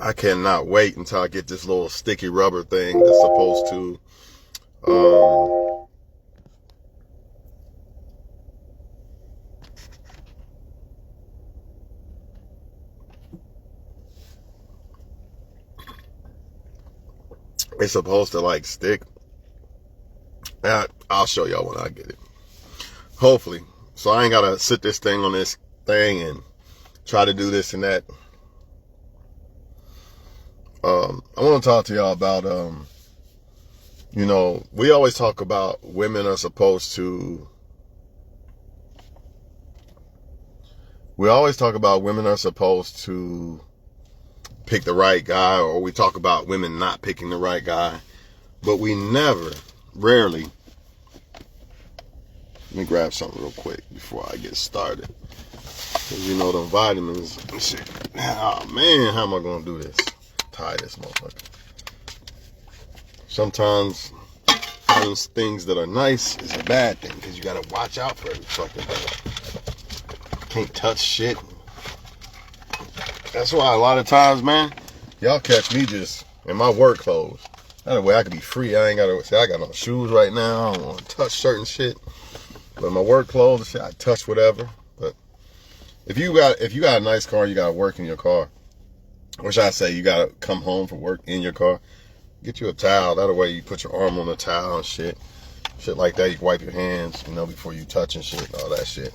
I cannot wait until I get this little sticky rubber thing that's supposed to it's supposed to like stick. I'll show y'all when I get it. Hopefully. So I ain't gotta sit this thing on this thing and try to do this and that. I want to talk to y'all about, you know, we always talk about women are supposed to, pick the right guy, or we talk about women not picking the right guy, but we never, rarely, let me grab something real quick before I get started. Because you know, the vitamins and shit. Oh man, how am I going to do this? Tie this motherfucker. Sometimes those things that are nice is a bad thing, because you got to watch out for every fucking thing. Can't touch shit. That's why a lot of times, man, y'all catch me just in my work clothes. That way I can be free. I ain't got to say I got no shoes right now. I don't want to touch certain shit. But my work clothes and shit, I touch whatever. But if you got a nice car, you got to work in your car. Which I say you got to come home from work in your car. Get you a towel. That way you put your arm on the towel and shit. Shit like that. You can wipe your hands, you know, before you touch and shit and all that shit.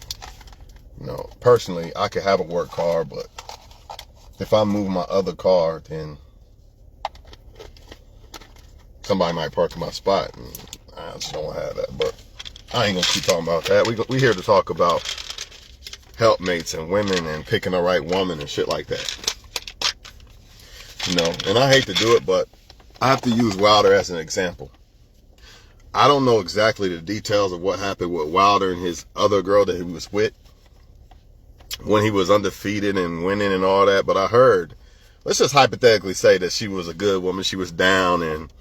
You know, personally, I could have a work car, but if I move my other car, then somebody might park in my spot, and I just don't have that. But I ain't gonna keep talking about that. We here to talk about helpmates and women and picking the right woman and shit like that. You know, and I hate to do it, but I have to use Wilder as an example. I don't know exactly the details of what happened with Wilder and his other girl that he was with when he was undefeated and winning and all that, but I heard, let's just hypothetically say that she was a good woman. She was down and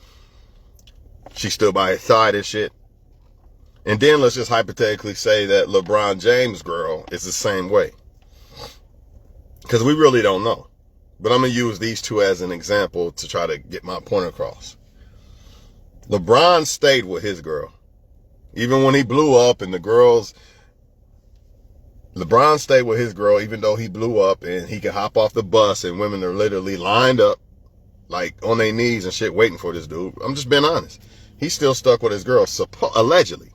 she stood by his side and shit. And then let's just hypothetically say that LeBron James' girl is the same way. Because we really don't know. But I'm going to use these two as an example to try to get my point across. LeBron stayed with his girl. Even when he blew up and LeBron stayed with his girl even though he blew up and he could hop off the bus and women are literally lined up like on their knees and shit waiting for this dude. I'm just being honest. He's still stuck with his girl, allegedly.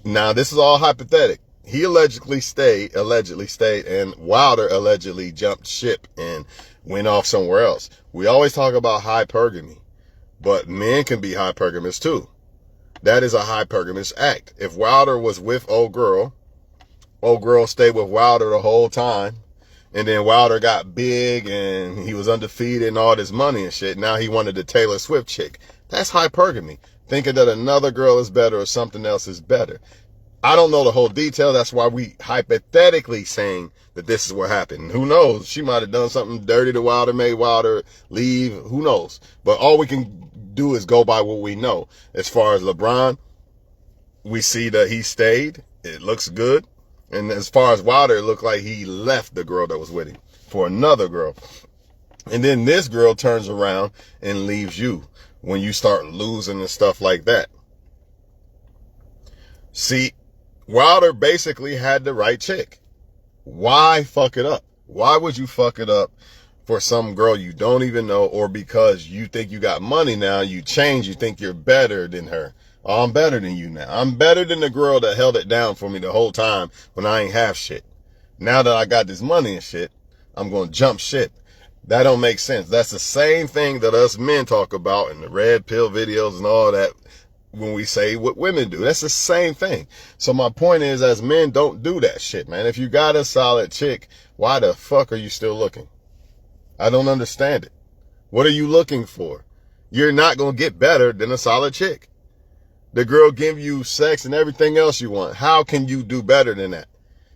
Now, this is all hypothetical. He allegedly stayed, and Wilder allegedly jumped ship and went off somewhere else. We always talk about hypergamy, but men can be hypergamous too. That is a hypergamous act. If Wilder was with old girl stayed with Wilder the whole time, and then Wilder got big and he was undefeated and all this money and shit. Now he wanted the Taylor Swift chick. That's hypergamy. Thinking that another girl is better or something else is better. I don't know the whole detail. That's why we hypothetically saying that this is what happened. Who knows? She might have done something dirty to Wilder, made Wilder leave. Who knows? But all we can do is go by what we know. As far as LeBron, we see that he stayed. It looks good. And as far as Wilder, it looked like he left the girl that was with him for another girl. And then this girl turns around and leaves you when you start losing and stuff like that. See, Wilder basically had the right chick. Why fuck it up? Why would you fuck it up for some girl you don't even know, or because you think you got money now, you change, you think you're better than her? Oh, I'm better than you now. I'm better than the girl that held it down for me the whole time when I ain't have shit. Now that I got this money and shit, I'm going to jump shit. That don't make sense. That's the same thing that us men talk about in the red pill videos and all that when we say what women do. That's the same thing. So my point is, as men, don't do that shit, man. If you got a solid chick, why the fuck are you still looking? I don't understand it. What are you looking for? You're not going to get better than a solid chick. The girl give you sex and everything else you want. How can you do better than that?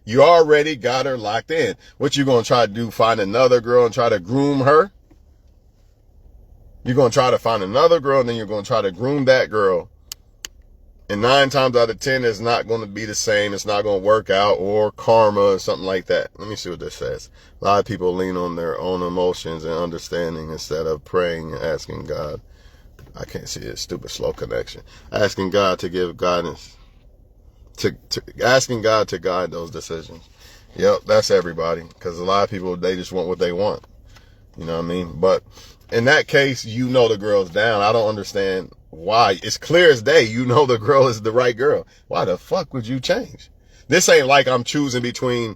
You already got her locked in. What you going to try to do, find another girl and try to groom her? You're going to try to find another girl and then you're going to try to groom that girl And 9 times out of 10, it's not going to be the same. It's not going to work out, or karma or something like that. Let me see what this says. A lot of people lean on their own emotions and understanding instead of praying and asking God. I can't see it. Stupid slow connection. Asking God to give guidance. Asking God to guide those decisions. Yep, that's everybody. Because a lot of people, they just want what they want. You know what I mean? But in that case, you know the girl's down. I don't understand why. It's clear as day. You know the girl is the right girl. Why the fuck would you change? This ain't like I'm choosing between,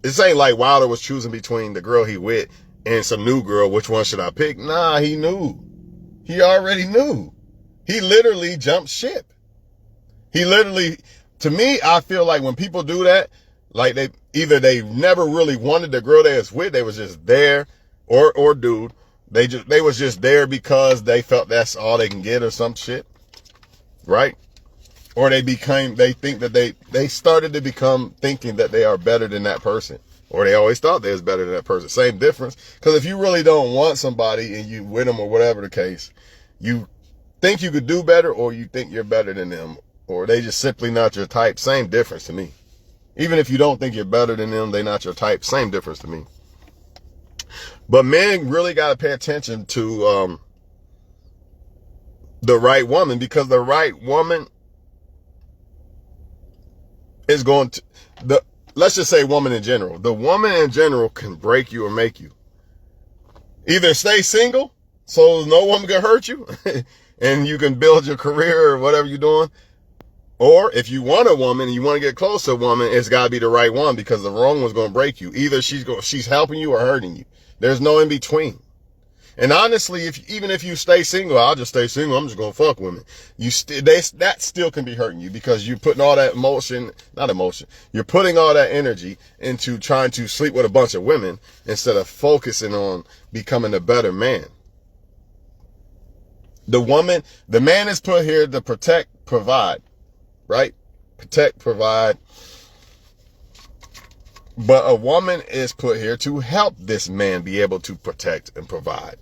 this ain't like Wilder was choosing between the girl he with and some new girl. Which one should I pick? Nah, he knew. He already knew. He literally jumped ship. He literally, to me, I feel like when people do that, like they never really wanted the girl they was with, they was just there, or dude, they was just there because they felt that's all they can get or some shit, right? Or they think that they started to become thinking that they are better than that person, or they always thought they was better than that person. Same difference, because if you really don't want somebody and you with them or whatever the case, you think you could do better, or you think you're better than them, or they just simply not your type. Same difference to me. Even if you don't think you're better than them, they not your type. Same difference to me. But men really got to pay attention to the right woman, because the right woman is going to, let's just say woman in general. The woman in general can break you or make you. Either stay single so no woman can hurt you and you can build your career or whatever you're doing. Or if you want a woman and you want to get close to a woman, it's got to be the right one, because the wrong one's going to break you. Either she's helping you or hurting you. There's no in between. And honestly, even if you stay single, I'll just stay single. I'm just going to fuck women. That still can be hurting you, because you're putting all that you're putting all that energy into trying to sleep with a bunch of women instead of focusing on becoming a better man. The man is put here to protect, provide. Right? Protect, provide. But a woman is put here to help this man be able to protect and provide.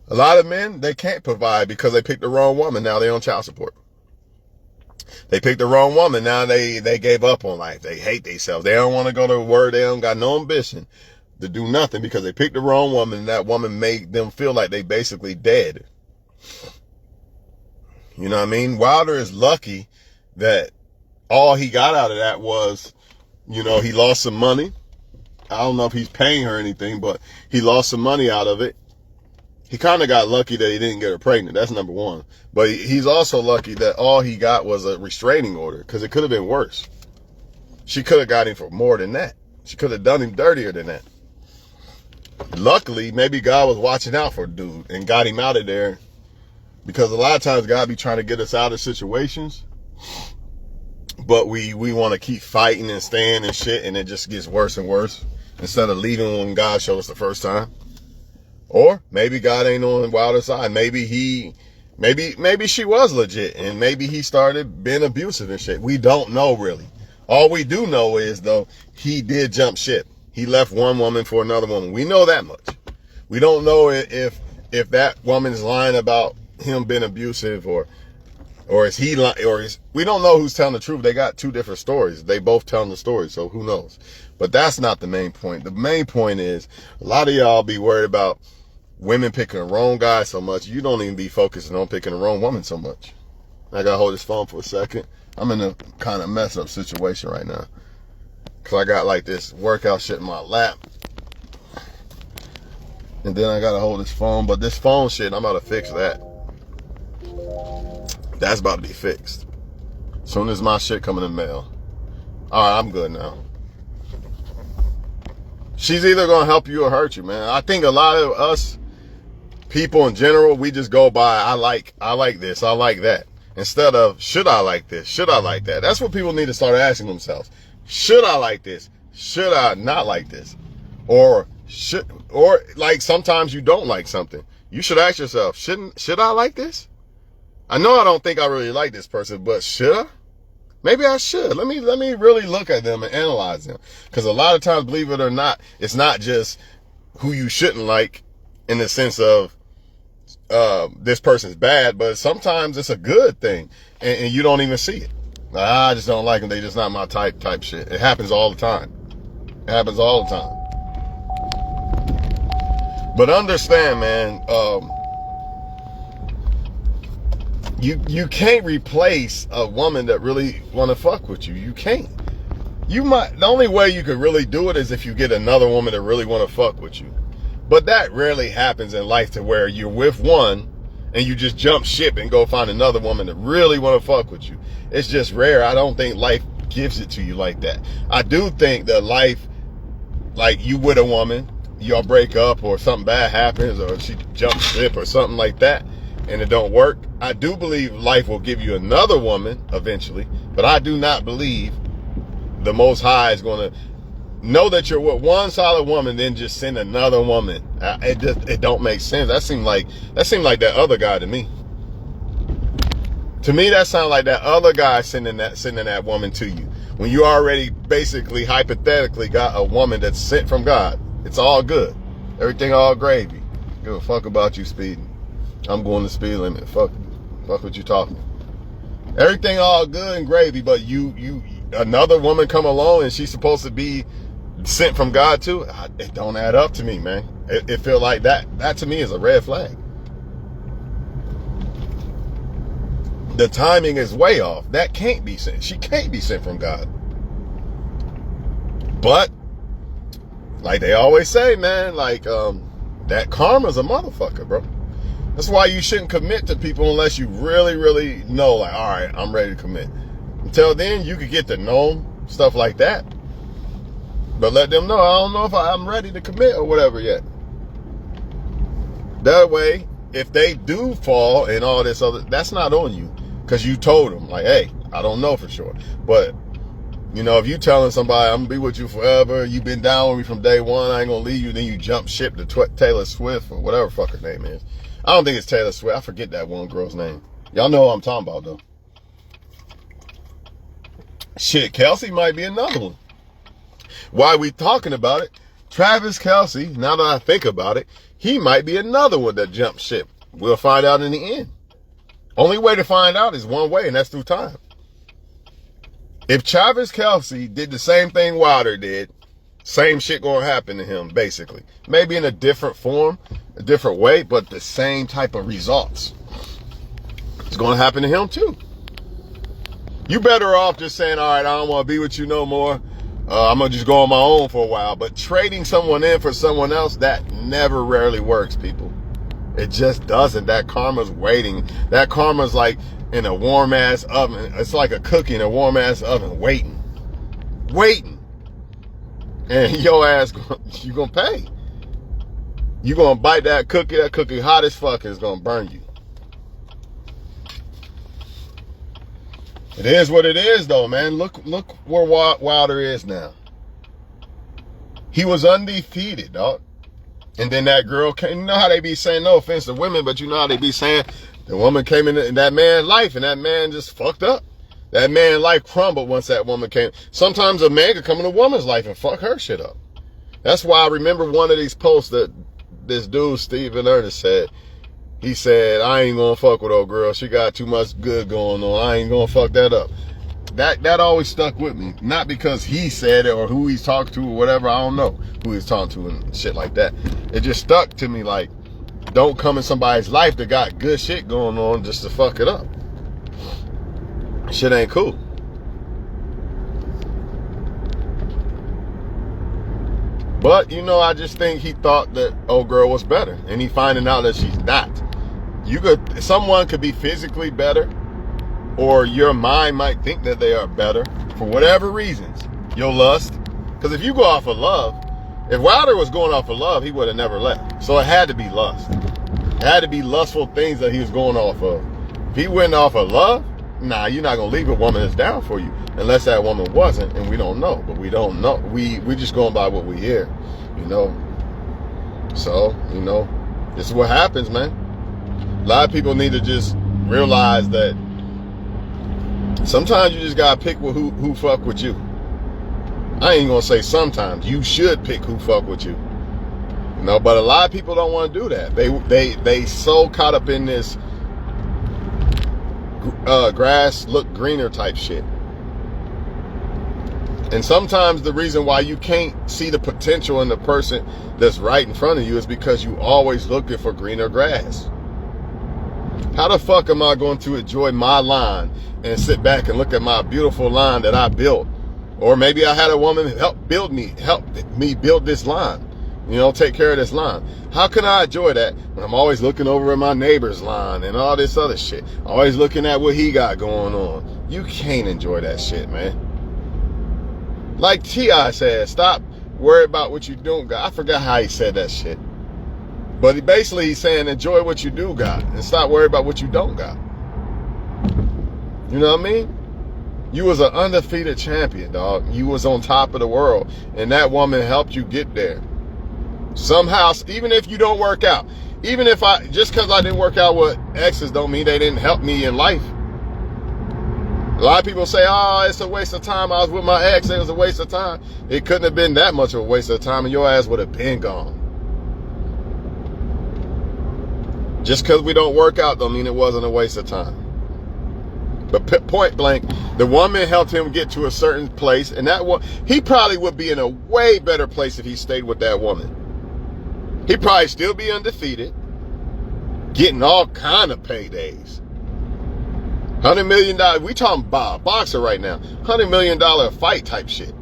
A lot of men, they can't provide because they picked the wrong woman. Now they're on child support. They picked the wrong woman. Now they gave up on life. They hate themselves. They don't want to go to work. They don't got no ambition to do nothing because they picked the wrong woman, and that woman made them feel like they basically dead. You know what I mean? Wilder is lucky that all he got out of that was, he lost some money. I don't know if he's paying her anything, but he lost some money out of it. He kind of got lucky that he didn't get her pregnant. That's number one. But he's also lucky that all he got was a restraining order, because it could have been worse. She could have got him for more than that. She could have done him dirtier than that. Luckily, maybe God was watching out for the dude and got him out of there, because a lot of times God be trying to get us out of situations, but we want to keep fighting and staying and shit, and it just gets worse and worse instead of leaving when God showed us the first time. Or maybe God ain't on Wilder's side. Maybe she was legit, and maybe he started being abusive and shit. We don't know really. All we do know is, though, he did jump ship. He left one woman for another woman. We know that much. We don't know if that woman's lying about him being abusive, or is he lying, we don't know who's telling the truth. They got two different stories. They both telling the story, so who knows? But that's not the main point. The main point is, a lot of y'all be worried about women picking the wrong guy so much. You don't even be focusing on picking the wrong woman so much. I gotta hold this phone for a second. I'm in a kind of mess up situation right now, because I got like this workout shit in my lap, and then I gotta hold this phone. But this phone shit, I'm about to fix that. That's about to be fixed as soon as my shit come in the mail. Alright, I'm good now. She's either gonna help you or hurt you, man. I think a lot of us people in general, we just go by, I like this, I like that, instead of, should I like this, should I like that? That's what people need to start asking themselves. Should I like this? Should I not like this? Or like sometimes you don't like something. You should ask yourself, should I like this? I know I don't think I really like this person, but should I? Maybe I should. Let me really look at them and analyze them. Because a lot of times, believe it or not, it's not just who you shouldn't like in the sense of this person's bad, but sometimes it's a good thing and you don't even see it. I just don't like them. They just not my type shit. It happens all the time. It happens all the time. But understand, man, you can't replace a woman that really want to fuck with you. You can't. The only way you could really do it is if you get another woman that really want to fuck with you. But that rarely happens in life, to where you're with one and you just jump ship and go find another woman that really want to fuck with you. It's just rare. I don't think life gives it to you like that. I do think that life, like you with a woman, y'all break up or something bad happens or she jumps ship or something like that and it don't work. I do believe life will give you another woman eventually, but I do not believe the Most High is going to know that you're with one solid woman, then just send another woman. It don't make sense. That seemed like that other guy to me. To me, that sounded like that other guy sending that woman to you when you already basically hypothetically got a woman that's sent from God. It's all good. Everything all gravy. Give a fuck about you speeding. I'm going the speed limit. Fuck what you talking. Everything all good and gravy, but you another woman come along and she's supposed to be sent from God too. It don't add up to me, man. It feel like that to me is a red flag. The timing is way off. That can't be sent. She can't be sent from God. But like they always say, man, like that karma's a motherfucker, bro. That's why you shouldn't commit to people unless you really, really know, like, all right, I'm ready to commit. Until then, you could get to know them, stuff like that. But let them know, I don't know if I'm ready to commit or whatever yet. That way, if they do fall and all this other, that's not on you. Because you told them, like, hey, I don't know for sure. But, you know, if you telling somebody, I'm going to be with you forever, you've been down with me from day one, I ain't going to leave you, then you jump ship to Taylor Swift or whatever fuck her name is. I don't think it's Taylor Swift. I forget that one girl's name. Y'all know what I'm talking about, though. Shit, Kelsey might be another one. Why we talking about it? Travis Kelce, now that I think about it, he might be another one that jumped ship. We'll find out in the end. Only way to find out is one way, and that's through time. If Travis Kelce did the same thing Wilder did, same shit gonna happen to him, basically. Maybe in a different form, a different way, but the same type of results. It's gonna happen to him too. You better off just saying, all right, I don't want to be with you no more. I'm gonna just go on my own for a while. But trading someone in for someone else, that never rarely works, people. It just doesn't. That karma's waiting. That karma's like in a warm ass oven. It's like a cookie in a warm ass oven waiting. And your ass, you gonna pay. You gonna bite that cookie hot as fuck, and it's gonna burn you. It is what it is, though, man. Look where Wilder is now. He was undefeated, dog. And then that girl came. You know how they be saying, no offense to women, but you know how they be saying the woman came in that man's life, and that man just fucked up. That man's life crumbled once that woman came. Sometimes a man could come in a woman's life and fuck her shit up. That's why I remember one of these posts that this dude, Stephen Ernest, said. He said, I ain't gonna fuck with old girl. She got too much good going on. I ain't gonna fuck that up. That always stuck with me. Not because he said it or who he's talking to or whatever. I don't know who he's talking to and shit like that. It just stuck to me like, don't come in somebody's life that got good shit going on just to fuck it up. Shit ain't cool. But, you know, I just think he thought that old girl was better. And he finding out that she's not. Someone could be physically better, or your mind might think that they are better for whatever reasons. Your lust. Because if you go off of love, if Wilder was going off of love, he would have never left. So it had to be lust. It had to be lustful things that he was going off of. If he went off of love, nah, you're not going to leave a woman that's down for you. Unless that woman wasn't, and we don't know. But we don't know. We just going by what we hear, you know. So, you know, this is what happens, man. A lot of people need to just realize that Sometimes you just gotta pick who fuck with you. I ain't gonna say sometimes. You should pick who fuck with you. You know, but a lot of people don't want to do that. They so caught up in this grass look greener type shit. And sometimes the reason why you can't see the potential in the person that's right in front of you is because you always looking for greener grass. How the fuck am I going to enjoy my line and sit back and look at my beautiful line that I built? Or maybe I had a woman help me build this line. You know, take care of this line. How can I enjoy that when I'm always looking over at my neighbor's line and all this other shit? Always looking at what he got going on. You can't enjoy that shit, man. Like T.I. said, stop worrying about what you don't got. I forgot how he said that shit. But he's saying enjoy what you do got and stop worrying about what you don't got. You know what I mean? You was an undefeated champion, dog. You was on top of the world. And that woman helped you get there. Somehow, even if you don't work out. Even if just because I didn't work out with exes don't mean they didn't help me in life. A lot of people say, oh, it's a waste of time. I was with my ex. It was a waste of time. It couldn't have been that much of a waste of time and your ass would have been gone. Just because we don't work out don't mean it wasn't a waste of time. But point blank, the woman helped him get to a certain place, and he probably would be in a way better place if he stayed with that woman. He'd probably still be undefeated, getting all kind of paydays. $100 million, we talking about a boxer right now. $100 million fight type shit.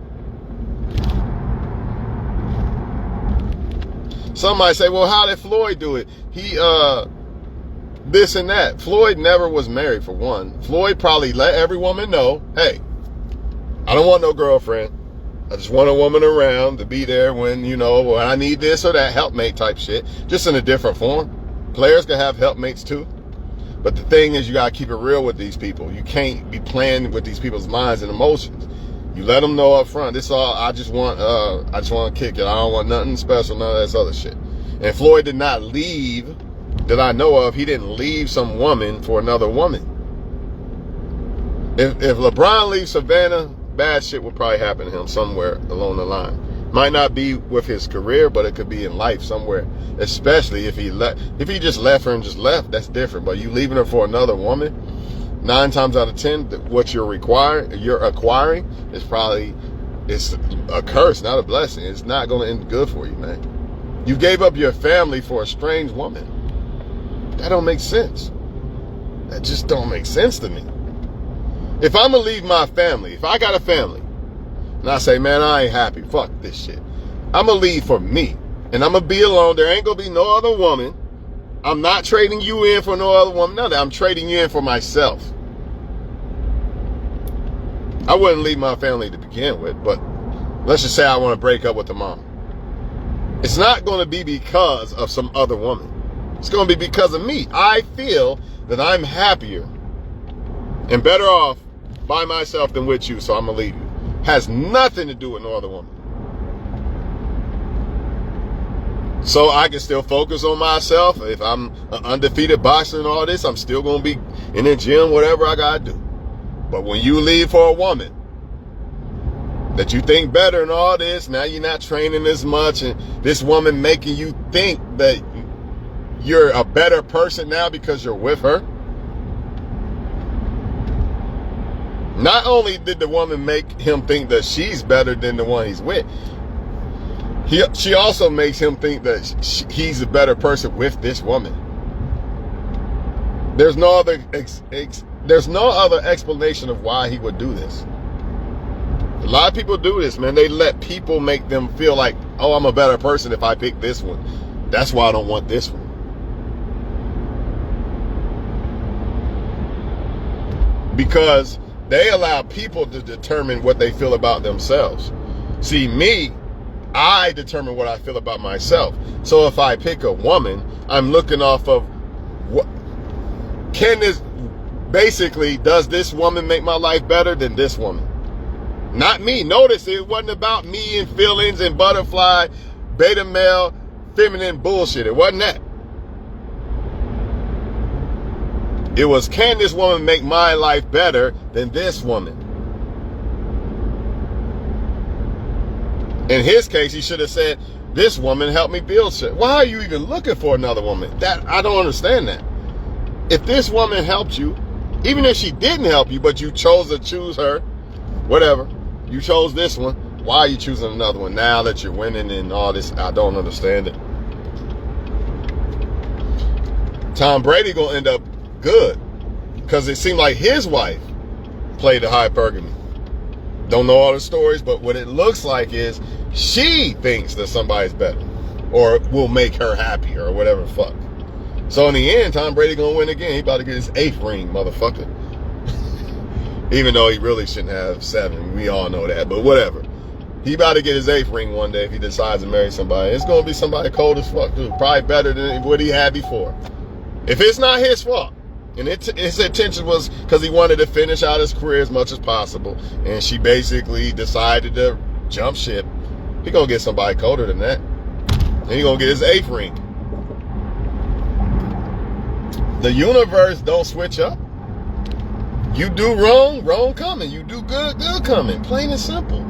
Somebody say, well, how did Floyd do it? He, this and that. Floyd never was married, for one. Floyd probably let every woman know, hey, I don't want no girlfriend. I just want a woman around to be there when, you know, when I need this or that, helpmate type shit. Just in a different form. Players can have helpmates too. But the thing is, you got to keep it real with these people. You can't be playing with these people's minds and emotions. You let them know up front. This all, I just want to kick it. I don't want nothing special, none of this other shit. And Floyd did not leave, that I know of, he didn't leave some woman for another woman. If LeBron leaves Savannah, bad shit will probably happen to him somewhere along the line. Might not be with his career, but it could be in life somewhere. Especially if he just left her and just left, that's different. But you leaving her for another woman, 9 times out of 10, what you're acquiring is probably, it's a curse, not a blessing. It's not going to end good for you, man. You gave up your family for a strange woman. That don't make sense. That just don't make sense to me. If I'm going to leave my family, if I got a family, and I say, man, I ain't happy, fuck this shit, I'm going to leave for me. And I'm going to be alone. There ain't going to be no other woman. I'm not trading you in for no other woman. None of that. I'm trading you in for myself. I wouldn't leave my family to begin with, but let's just say I want to break up with the mom. It's not going to be because of some other woman. It's going to be because of me. I feel that I'm happier and better off by myself than with you, so I'm going to leave you. Has nothing to do with no other woman. So I can still focus on myself. If I'm an undefeated boxer and all this, I'm still going to be in the gym, whatever I got to do. But when you leave for a woman that you think better and all this, now you're not training as much, and this woman making you think that you're a better person now because you're with her. Not only did the woman make him think that she's better than the one he's with, she also makes him think that he's a better person with this woman. There's no other explanation of why he would do this. A lot of people do this, man. They let people make them feel like, oh, I'm a better person if I pick this one. That's why I don't want this one. Because they allow people to determine what they feel about themselves. See, me, I determine what I feel about myself. So if I pick a woman, I'm looking off of what does this woman make my life better than this woman? Not me. Notice it wasn't about me and feelings and butterfly, beta male, feminine bullshit. It wasn't that. It was, can this woman make my life better than this woman? In his case, he should have said, this woman helped me build shit. Why are you even looking for another woman? That, I don't understand that. If this woman helped you, even if she didn't help you, but you chose to choose her, whatever, you chose this one, why are you choosing another one now that you're winning and all this? I don't understand it. Tom Brady gonna end up good because it seemed like his wife played the hypergamy. Don't know all the stories, but what it looks like is she thinks that somebody's better or will make her happy or whatever the fuck. So in the end, Tom Brady gonna win again. He about to get his 8th ring, motherfucker. Even though he really shouldn't have 7. We all know that, but whatever. He about to get his 8th ring one day if he decides to marry somebody. It's gonna be somebody cold as fuck, dude. Probably better than what he had before. If it's not his fault, and his intention was because he wanted to finish out his career as much as possible, and she basically decided to jump ship, he gonna get somebody colder than that. And he gonna get his 8th ring. The universe don't switch up. You do wrong, wrong coming. You do good, good coming. Plain and simple.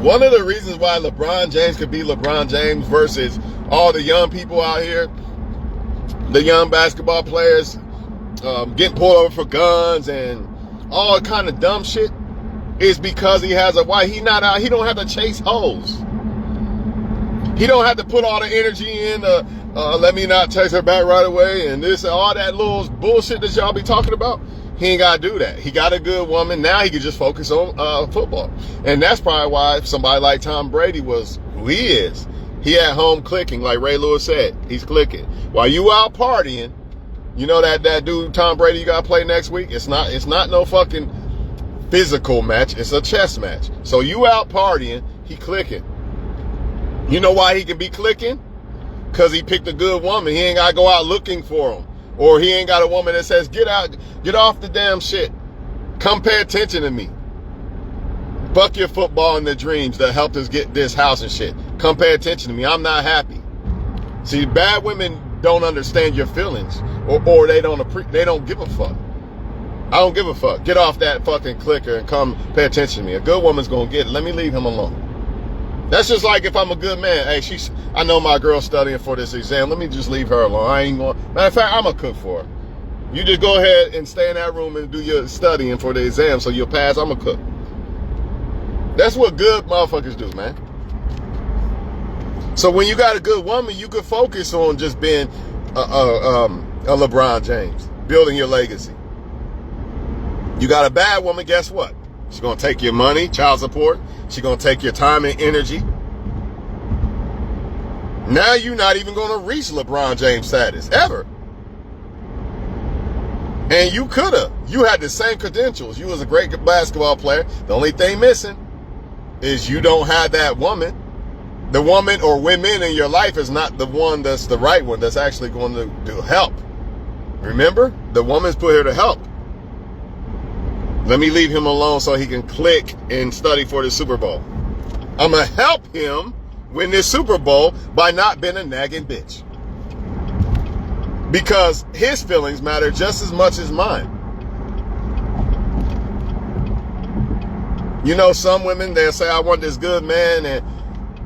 One of the reasons why LeBron James could be LeBron James versus all the young people out here, the young basketball players getting pulled over for guns and all kind of dumb shit, is because he has a wife. He don't have to chase hoes. He don't have to put all the energy in let me not text her back right away and this and all that little bullshit that y'all be talking about. He ain't got to do that. He got a good woman. Now he can just focus on football. And that's probably why somebody like Tom Brady was who he is. He at home clicking, like Ray Lewis said. He's clicking. While you out partying, you know that dude Tom Brady you got to play next week? It's not no fucking physical match. It's a chess match. So you out partying, he clicking. You know why he can be clicking? Because he picked a good woman. He ain't got to go out looking for him. Or he ain't got a woman that says, get off the damn shit. Come pay attention to me. Buck your football in the dreams that helped us get this house and shit. Come pay attention to me. I'm not happy. See, bad women don't understand your feelings. Or they don't give a fuck. I don't give a fuck. Get off that fucking clicker and come pay attention to me. A good woman's gonna get it. Let me leave him alone. That's just like if I'm a good man. Hey, I know my girl's studying for this exam. Let me just leave her alone. I ain't going. Matter of fact, I'm a cook for her. You just go ahead and stay in that room and do your studying for the exam so you'll pass. I'm a cook. That's what good motherfuckers do, man. So when you got a good woman, you could focus on just being a LeBron James, building your legacy. You got a bad woman, guess what? She's going to take your money, child support. She's going to take your time and energy. Now you're not even going to reach LeBron James status, ever. And you could have. You had the same credentials. You was a great basketball player. The only thing missing is you don't have that woman. The woman or women in your life is not the one that's the right one that's actually going to help. Remember? The woman's put here to help. Let me leave him alone so he can click and study for the Super Bowl. I'm going to help him win this Super Bowl by not being a nagging bitch. Because his feelings matter just as much as mine. You know, some women, they'll say, I want this good man and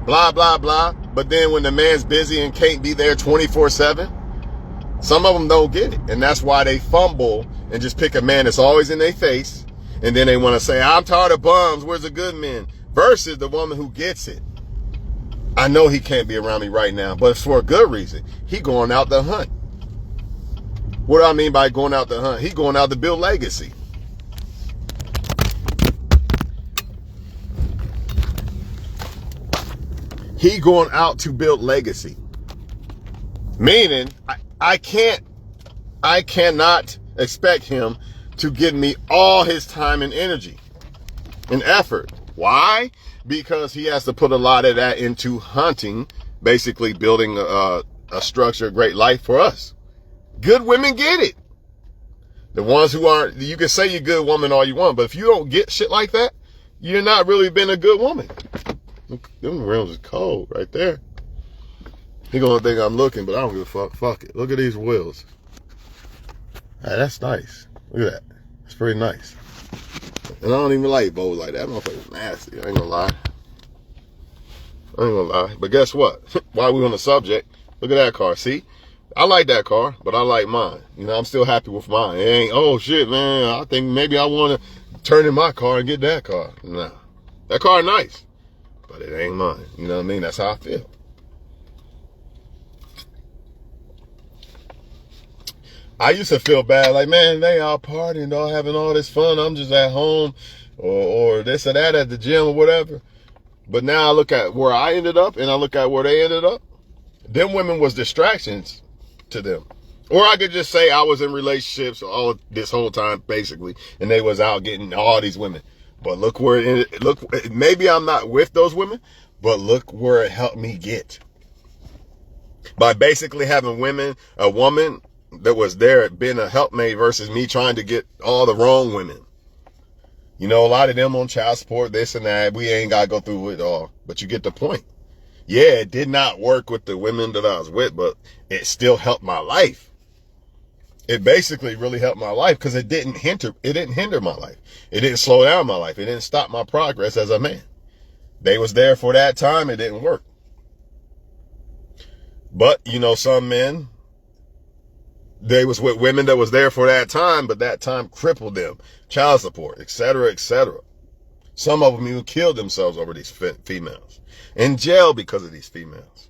blah, blah, blah. But then when the man's busy and can't be there 24/7, some of them don't get it. And that's why they fumble and just pick a man that's always in their face. And then they want to say, I'm tired of bums. Where's the good men? Versus the woman who gets it. I know he can't be around me right now, but it's for a good reason. He going out to hunt. What do I mean by going out to hunt? He going out to build legacy. He going out to build legacy. Meaning, I cannot expect him to give me all his time and energy and effort. Why? Because he has to put a lot of that into hunting, basically building a structure, a great life for us. Good women get it. The ones who aren't, you can say you're a good woman all you want, but if you don't get shit like that, you're not really been a good woman. Them rims is cold right there. He gonna think I'm looking, but I don't give a fuck. Fuck it. Look at these wheels. Hey, that's nice. Look at that. It's pretty nice. And I don't even like bows like that. That motherfucker's nasty. I ain't gonna lie. But guess what? While we're on the subject, look at that car. See? I like that car, but I like mine. You know, I'm still happy with mine. It ain't, oh shit, man, I think maybe I want to turn in my car and get that car. Nah. That car nice, but it ain't mine. You know what I mean? That's how I feel. I used to feel bad, like, man, they all partying, all having all this fun. I'm just at home or this or that at the gym or whatever. But now I look at where I ended up and I look at where they ended up. Them women was distractions to them. Or I could just say I was in relationships all this whole time, basically, and they was out getting all these women. But look where it ended. Look, maybe I'm not with those women, but look where it helped me get. By basically having a woman that was there being a helpmate versus me trying to get all the wrong women. You know, a lot of them on child support, this and that. We ain't got to go through it all, but you get the point. Yeah, it did not work with the women that I was with, but it still helped my life. It basically really helped my life because it didn't hinder my life. It didn't slow down my life. It didn't stop my progress as a man. They was there for that time. It didn't work. But, you know, some men, they was with women that was there for that time, but that time crippled them. Child support, etc., etc. Some of them even killed themselves over these females. In jail because of these females.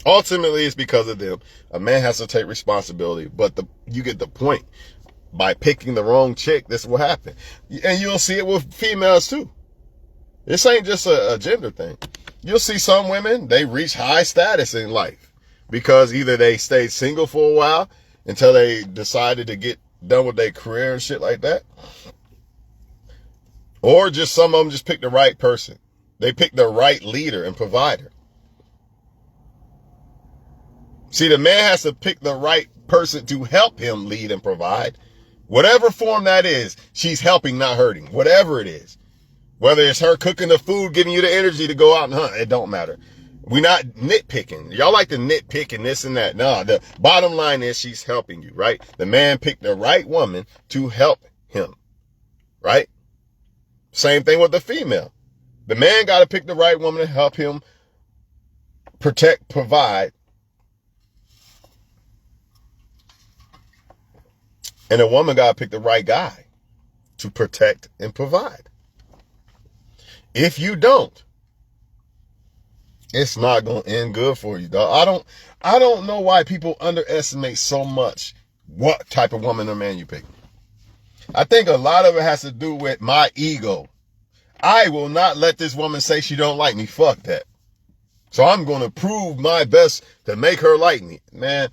Ultimately, it's because of them. A man has to take responsibility, but you get the point. By picking the wrong chick, this will happen. And you'll see it with females too. This ain't just a gender thing. You'll see some women, they reach high status in life because either they stayed single for a while until they decided to get done with their career and shit like that. Or just some of them just picked the right person. They picked the right leader and provider. See, the man has to pick the right person to help him lead and provide. Whatever form that is, she's helping, not hurting. Whatever it is. Whether it's her cooking the food, giving you the energy to go out and hunt, it don't matter. We're not nitpicking. Y'all like to nitpick and this and that. No, the bottom line is she's helping you, right? The man picked the right woman to help him, right? Same thing with the female. The man got to pick the right woman to help him protect, provide. And a woman got to pick the right guy to protect and provide. If you don't, it's not going to end good for you, dog. I don't know why people underestimate so much what type of woman or man you pick. I think a lot of it has to do with my ego. I will not let this woman say she don't like me. Fuck that. So I'm going to prove my best to make her like me. Man,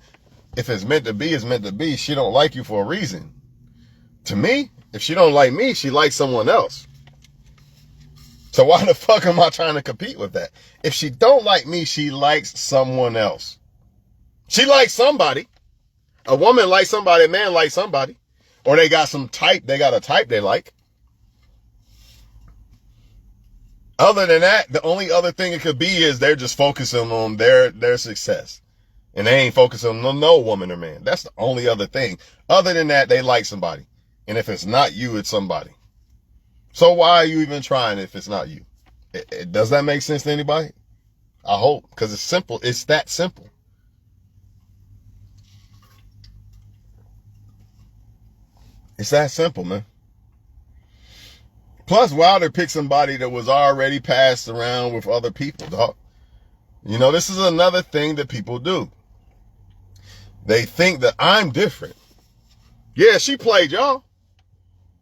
if it's meant to be, it's meant to be. She don't like you for a reason. To me, if she don't like me, she likes someone else. So why the fuck am I trying to compete with that? If she don't like me, she likes someone else. She likes somebody. A woman likes somebody, a man likes somebody. Or they got a type they like. Other than that, the only other thing it could be is they're just focusing on their success. And they ain't focusing on no woman or man. That's the only other thing. Other than that, they like somebody. And if it's not you, it's somebody. So why are you even trying if it's not you? Does that make sense to anybody? I hope, because it's simple. It's that simple. It's that simple, man. Plus, Wilder picked somebody that was already passed around with other people, dog. You know, this is another thing that people do. They think that I'm different. Yeah, she played y'all.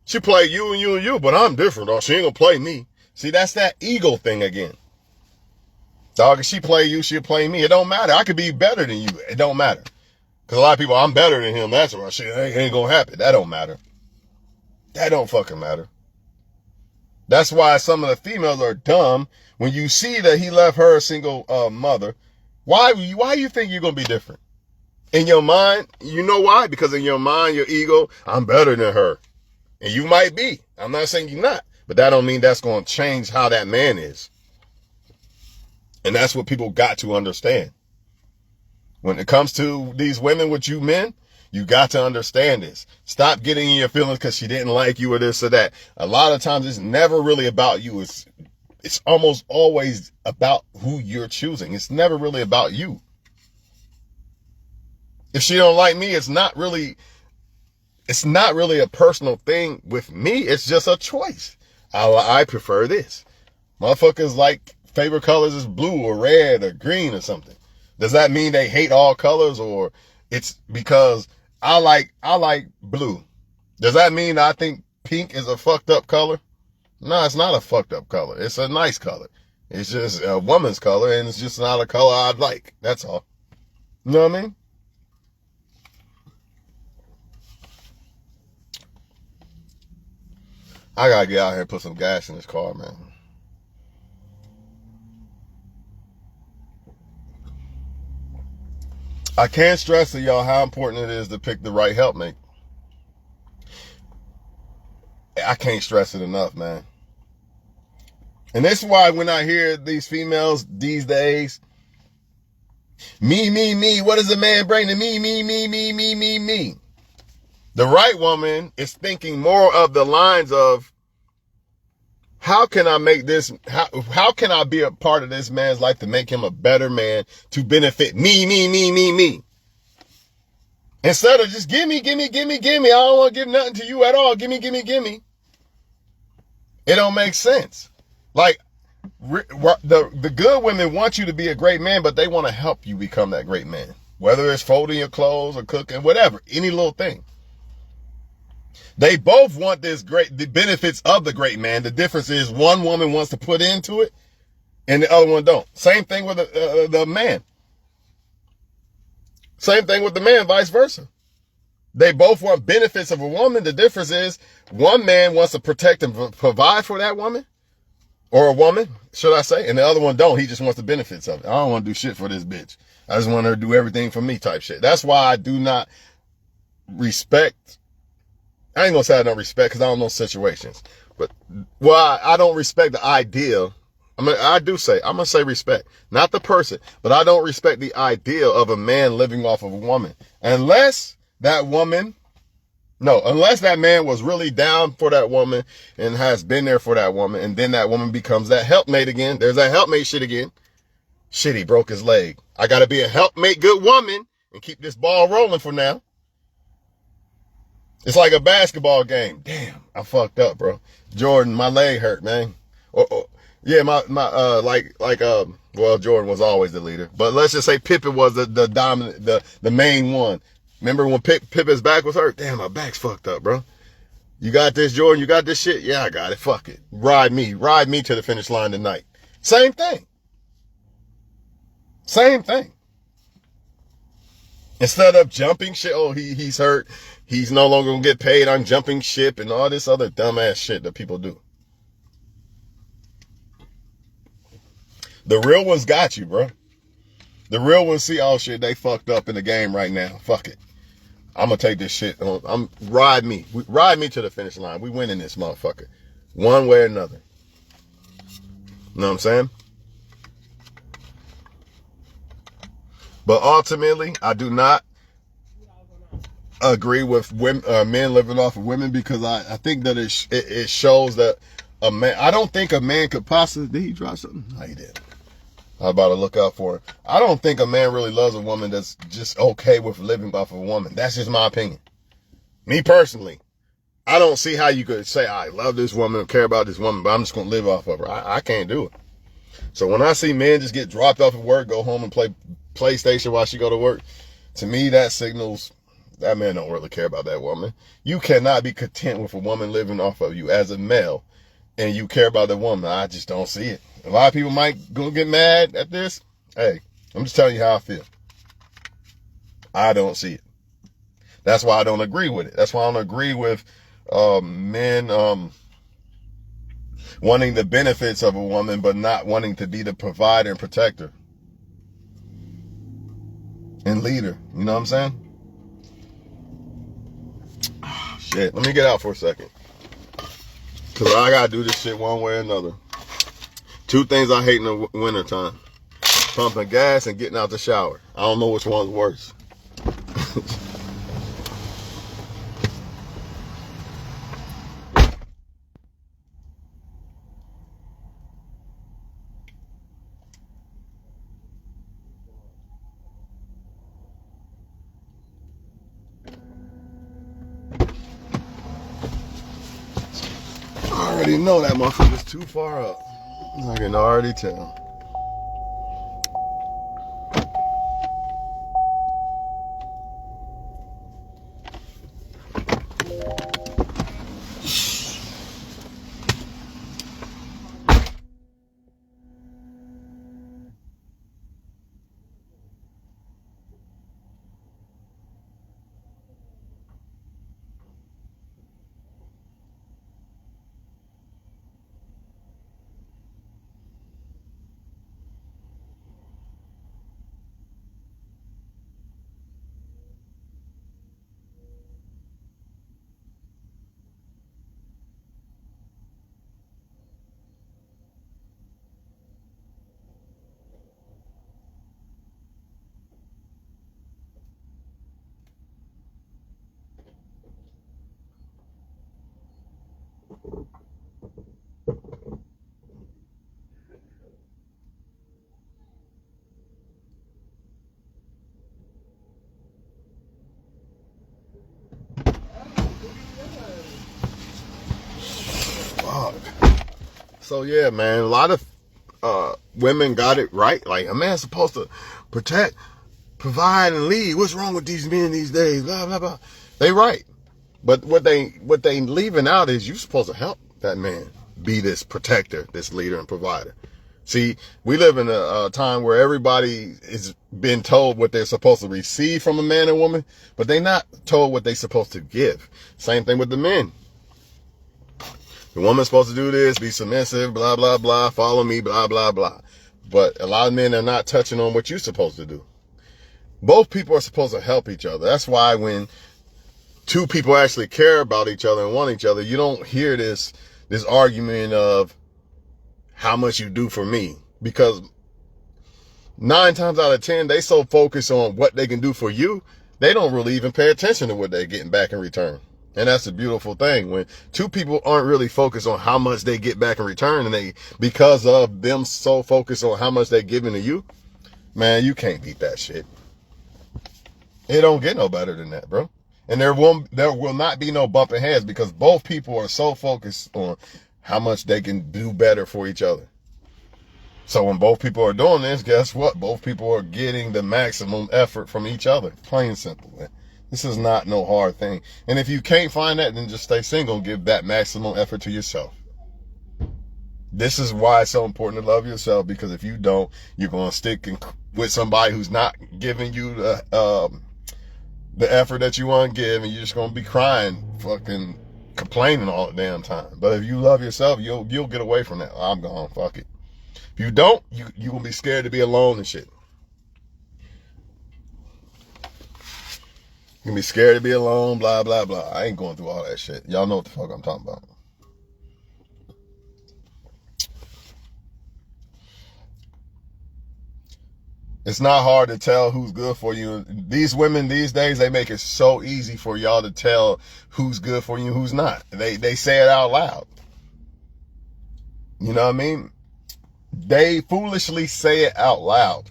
She played you and you and you, but I'm different, dog. She ain't gonna play me. See, that's that ego thing again. Dog, if she play you, she'll play me. It don't matter. I could be better than you. It don't matter. Because a lot of people, I'm better than him. That's why shit ain't gonna happen. That don't matter. That don't fucking matter. That's why some of the females are dumb. When you see that he left her a single mother, why you think you're gonna be different? In your mind, you know why? Because in your mind, your ego, I'm better than her. And you might be. I'm not saying you're not. But that don't mean that's going to change how that man is. And that's what people got to understand. When it comes to these women with you men, you got to understand this. Stop getting in your feelings because she didn't like you or this or that. A lot of times it's never really about you. It's almost always about who you're choosing. It's never really about you. If she don't like me, it's not really a personal thing with me. It's just a choice. I prefer this. Motherfuckers like favorite colors is blue or red or green or something. Does that mean they hate all colors, or it's because I like blue? Does that mean I think pink is a fucked up color? No, it's not a fucked up color. It's a nice color. It's just a woman's color, and it's just not a color I'd like. That's all. You know what I mean? I gotta get out here and put some gas in this car, man. I can't stress to y'all how important it is to pick the right helpmate. I can't stress it enough, man. And that's why when I hear these females these days, me, what does a man bring to me? The right woman is thinking more of the lines of, how can I make this, how can I be a part of this man's life to make him a better man, to benefit me? Instead of just gimme. I don't want to give nothing to you at all. Gimme. It don't make sense. Like, the good women want you to be a great man, but they want to help you become that great man. Whether it's folding your clothes or cooking, whatever, any little thing. They both want the benefits of the great man. The difference is one woman wants to put into it and the other one don't. Same thing with the man. Same thing with the man, vice versa. They both want benefits of a woman. The difference is one man wants to protect and provide for that woman, or a woman, should I say, and the other one don't. He just wants the benefits of it. I don't want to do shit for this bitch. I just want her to do everything for me type shit. That's why I do not respect. I ain't gonna say I don't respect because I don't know situations. But, well, I don't respect the idea. I'm gonna say respect. Not the person, but I don't respect the idea of a man living off of a woman. Unless that man was really down for that woman and has been there for that woman, and then that woman becomes that helpmate again. There's that helpmate shit again. Shit, he broke his leg. I gotta be a helpmate good woman and keep this ball rolling for now. It's like a basketball game. Damn, I fucked up, bro. Jordan, my leg hurt, man. Yeah, well, Jordan was always the leader, but let's just say Pippen was the dominant, the main one. Remember when Pippen's back was hurt? Damn, my back's fucked up, bro. You got this, Jordan? You got this shit? Yeah, I got it. Fuck it. Ride me to the finish line tonight. Same thing. Instead of jumping shit, oh, he's hurt. He's no longer gonna get paid. I'm jumping ship and all this other dumbass shit that people do. The real ones got you, bro. The real ones see, oh shit, they fucked up in the game right now. Fuck it. I'm gonna take this shit. Ride me to the finish line. We winning this motherfucker, one way or another. You know what I'm saying? But ultimately, I do not agree with men living off of women, because I think that it shows that a man. I don't think a man could possibly. Did he drop something? No, he did. I was about to look out for it. I don't think a man really loves a woman that's just okay with living off of a woman. That's just my opinion. Me personally, I don't see how you could say, I love this woman, care about this woman, but I'm just going to live off of her. I can't do it. So when I see men just get dropped off at work, go home and play PlayStation while she go to work, to me, that signals that man don't really care about that woman. You cannot be content with a woman living off of you as a male and you care about the woman. I just don't see it. A lot of people might go get mad at this. Hey, I'm just telling you how I feel. I don't see it. That's why I don't agree with it. That's why I don't agree with men wanting the benefits of a woman, but not wanting to be the provider and protector and leader. You know what I'm saying? Oh, shit. Let me get out for a second, because I got to do this shit one way or another. Two things I hate in the wintertime. pumping gas and getting out the shower. I don't know which one's worse. I already know that motherfucker's too far up. I can already tell. Fuck. So yeah, man, a lot of women got it right. Like, a man's supposed to protect, provide, and lead. What's wrong with these men these days? Blah blah blah. They right, but what they leaving out is you supposed to help that man be this protector, this leader and provider. See, we live in a time where everybody is being told what they're supposed to receive from a man and woman, but they're not told what they're supposed to give. Same thing with the men. The woman's supposed to do this, be submissive, blah, blah, blah, follow me, blah, blah, blah. But a lot of men are not touching on what you're supposed to do. Both people are supposed to help each other. That's why when two people actually care about each other and want each other, you don't hear this argument of how much you do for me. Because 9 times out of 10, they so focused on what they can do for you, they don't really even pay attention to what they're getting back in return. And that's a beautiful thing. When two people aren't really focused on how much they get back in return, and because of them so focused on how much they're giving to you, man, you can't beat that shit. It don't get no better than that, bro. And there will not be no bumping heads because both people are so focused on how much they can do better for each other. So when both people are doing this, guess what? Both people are getting the maximum effort from each other. Plain and simple, man. This is not no hard thing. And if you can't find that, then just stay single and give that maximum effort to yourself. This is why it's so important to love yourself, because if you don't, you're going to stick with somebody who's not giving you the effort that you want to give, and you're just going to be crying, fucking complaining all the damn time. But if you love yourself, you'll get away from that. I'm gone, fuck it. If you don't, you're going to be scared to be alone and shit. You can be scared to be alone, blah, blah, blah. I ain't going through all that shit. Y'all know what the fuck I'm talking about. It's not hard to tell who's good for you. These women these days, they make it so easy for y'all to tell who's good for you and who's not. They say it out loud. You know what I mean? They foolishly say it out loud.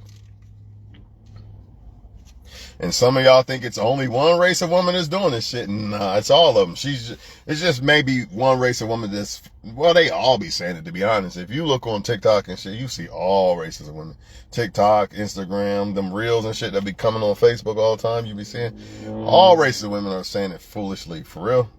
And some of y'all think it's only one race of woman that's doing this shit. Nah, it's all of them. It's just maybe one race of woman that's, well, they all be saying it, to be honest. If you look on TikTok and shit, you see all races of women. TikTok, Instagram, them reels and shit that be coming on Facebook all the time, you be seeing. All races of women are saying it foolishly, for real.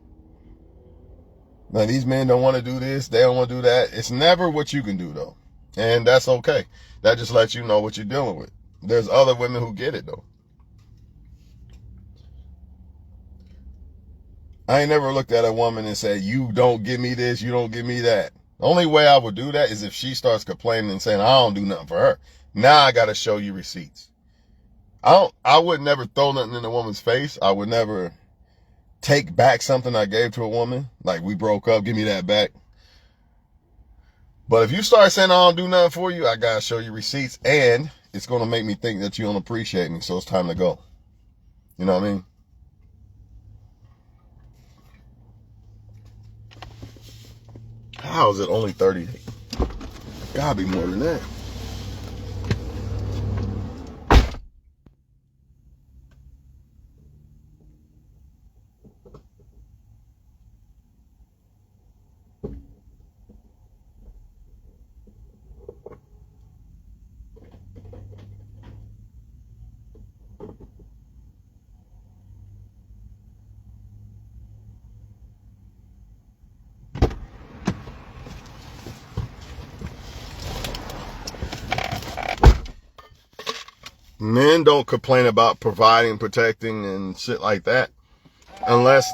Now, these men don't want to do this, they don't want to do that. It's never what you can do, though. And that's okay. That just lets you know what you're dealing with. There's other women who get it, though. I ain't never looked at a woman and said, you don't give me this, you don't give me that. The only way I would do that is if she starts complaining and saying, I don't do nothing for her. Now I got to show you receipts. I would never throw nothing in a woman's face. I would never take back something I gave to a woman. Like, we broke up, give me that back. But if you start saying I don't do nothing for you, I got to show you receipts. And it's going to make me think that you don't appreciate me, so it's time to go. You know what I mean? How is it only 30? Gotta be more than that. Men don't complain about providing, protecting, and shit like that unless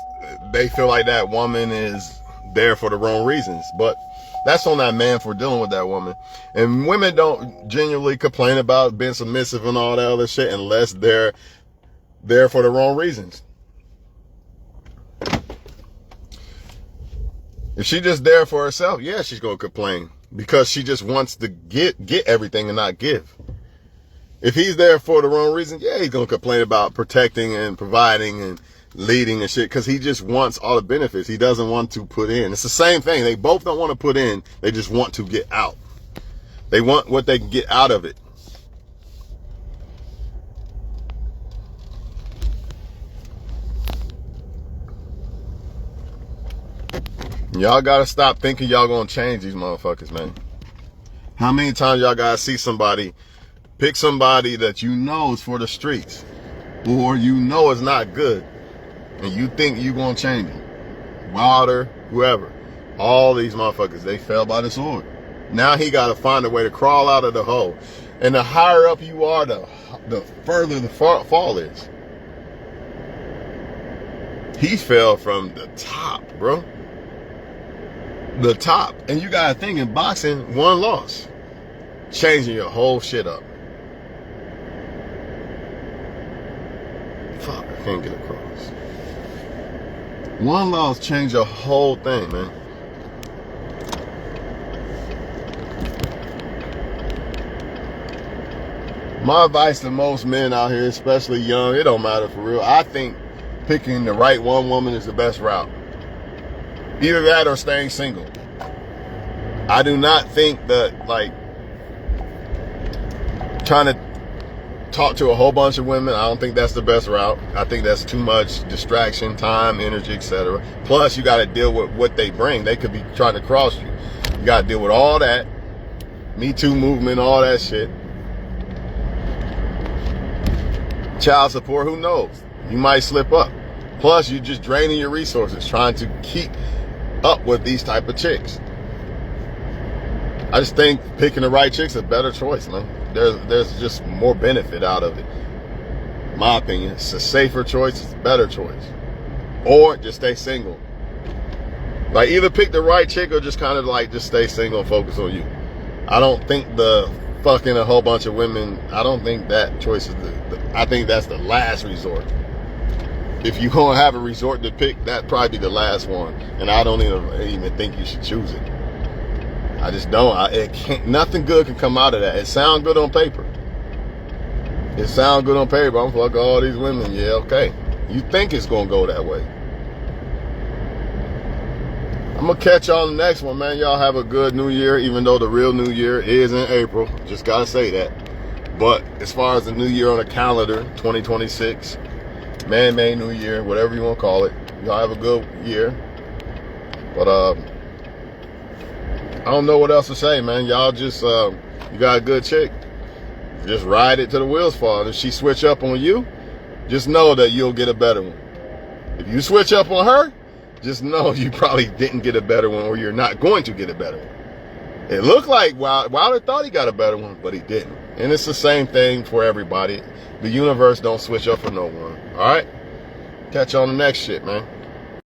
they feel like that woman is there for the wrong reasons. But that's on that man for dealing with that woman. And women don't genuinely complain about being submissive and all that other shit unless they're there for the wrong reasons. If she's just there for herself, yeah, she's going to complain because she just wants to get everything and not give. If he's there for the wrong reason, yeah, he's going to complain about protecting and providing and leading and shit because he just wants all the benefits. He doesn't want to put in. It's the same thing. They both don't want to put in. They just want to get out. They want what they can get out of it. Y'all got to stop thinking y'all going to change these motherfuckers, man. How many times y'all got to see somebody, pick somebody that you know is for the streets or you know is not good and you think you going to change them? Wilder, whoever. All these motherfuckers, they fell by the sword. Now he got to find a way to crawl out of the hole. And the higher up you are, the further the fall is. He fell from the top, bro. The top. And you got to think in boxing, one loss. Changing your whole shit up. Fuck, I can't get across. One loss changed your whole thing, man. My advice to most men out here, especially young, it don't matter for real. I think picking the right one woman is the best route. Either that or staying single. I do not think that, like, trying to talk to a whole bunch of women, I don't think that's the best route. I think that's too much distraction, time, energy, etc. Plus, you got to deal with what they bring. They could be trying to cross you. You got to deal with all that. Me Too movement, all that shit. Child support, who knows? You might slip up. Plus, you're just draining your resources trying to keep up with these type of chicks. I just think picking the right chick's a better choice, man. There's just more benefit out of it. In my opinion, it's a safer choice, it's a better choice. Or just stay single. Like, either pick the right chick or just kind of like just stay single and focus on you. I don't think the fucking a whole bunch of women, I don't think that choice is I think that's the last resort. If you gonna have a resort to pick, that'd probably be the last one. And I don't even think you should choose it. I just don't. Nothing good can come out of that. It sounds good on paper. It sounds good on paper. I'm fucking all these women. Yeah, okay. You think it's gonna go that way. I'm gonna catch y'all on the next one, man. Y'all have a good new year, even though the real new year is in April. Just gotta say that. But as far as the new year on the calendar, 2026, man-made new year, whatever you want to call it, y'all have a good year. But I don't know what else to say, man. Y'all just you got a good chick, just ride it till the wheels fall. And if she switch up on you, just know that you'll get a better one. If you switch up on her, just know you probably didn't get a better one, or you're not going to get a better one. It looked like Wilder thought he got a better one, but he didn't. And it's the same thing for everybody. The universe don't switch up for no one. All right? Catch you on the next shit, man.